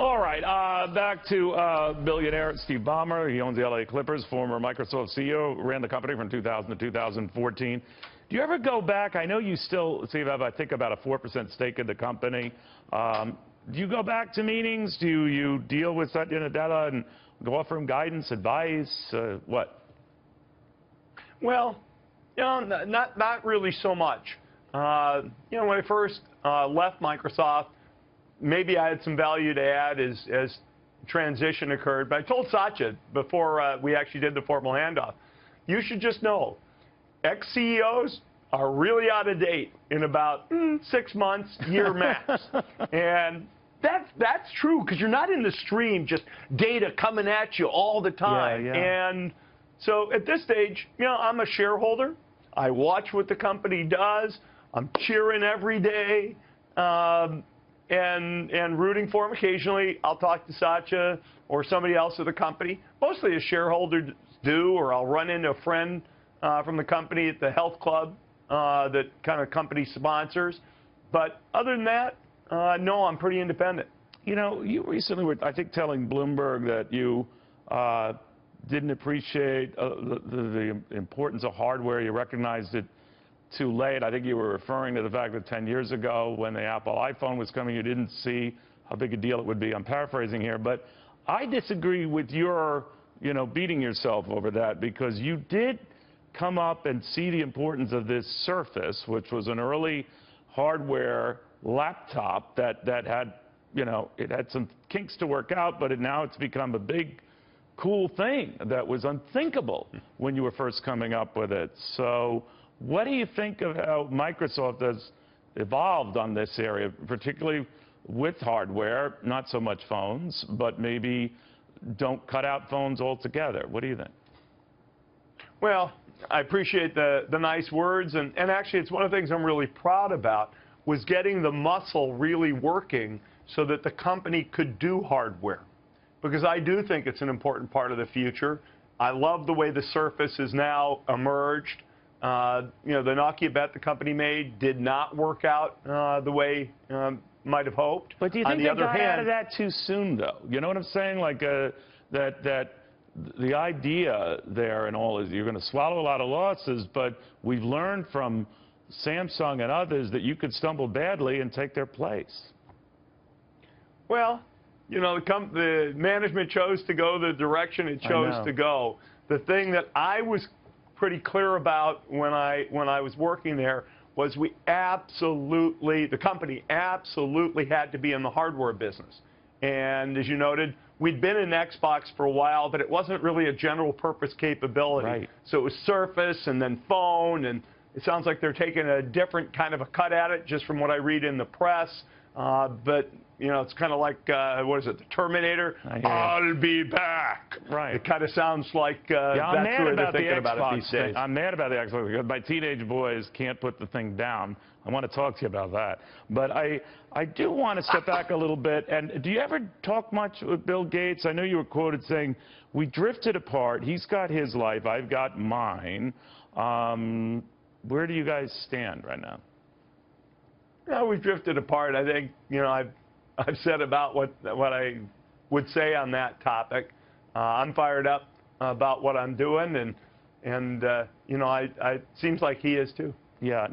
All right, back to billionaire Steve Ballmer. He owns the LA Clippers, former Microsoft CEO, ran the company from 2000 to 2014. Do you ever go back? I know you still, Steve, have, I think, about a 4% stake in the company. Do you go back to meetings? Do you deal with Satya Nadella and go offer him guidance, advice? What? Well, not really so much. When I first left Microsoft, maybe I had some value to add as transition occurred. But I told Satya before we actually did the formal handoff, you should just know, ex-CEOs are really out of date in about 6 months, year max. And that's true, because you're not in the stream, just data coming at you all the time. Yeah. And so at this stage, I'm a shareholder. I watch what the company does. I'm cheering every day. And rooting for him. Occasionally, I'll talk to Satya or somebody else at the company, mostly as shareholders do, or I'll run into a friend from the company at the health club that kind of company sponsors. But other than that, no, I'm pretty independent. You recently were, I think, telling Bloomberg that you didn't appreciate the importance of hardware. You recognized it too late. I think you were referring to the fact that 10 years ago, when the Apple iPhone was coming, you didn't see how big a deal it would be. I'm paraphrasing here, but I disagree with your, beating yourself over that, because you did come up and see the importance of this Surface, which was an early hardware laptop that had, it had some kinks to work out, but now it's become a big, cool thing that was unthinkable when you were first coming up with it. So what do you think of how Microsoft has evolved on this area, particularly with hardware, not so much phones, but maybe don't cut out phones altogether? What do you think? Well, I appreciate the nice words, and actually it's one of the things I'm really proud about, was getting the muscle really working so that the company could do hardware, because I do think it's an important part of the future. I love the way the Surface has now emerged. The Nokia bet the company made did not work out the way might have hoped. But do you think they got out of that too soon, though? You know what I'm saying? Like that the idea there and all is you're going to swallow a lot of losses, but we've learned from Samsung and others that you could stumble badly and take their place. Well, the management chose to go the direction it chose to go. The thing that I was pretty clear about when I was working there was the company absolutely had to be in the hardware business. And as you noted, we'd been in Xbox for a while, but it wasn't really a general purpose capability. Right. So it was Surface and then phone, and it sounds like they're taking a different kind of a cut at it, just from what I read in the press. But it's kind of like, what is it, the Terminator? I'll be back. Right. It kind of sounds like that's the way they're thinking about it these days. I'm mad about the Xbox because my teenage boys can't put the thing down. I want to talk to you about that. But I do want to step back a little bit. And do you ever talk much with Bill Gates? I know you were quoted saying, we drifted apart. He's got his life. I've got mine. Where do you guys stand right now? We've drifted apart. I think, I've said about what I would say on that topic. I'm fired up about what I'm doing, and it seems like he is too. Yeah.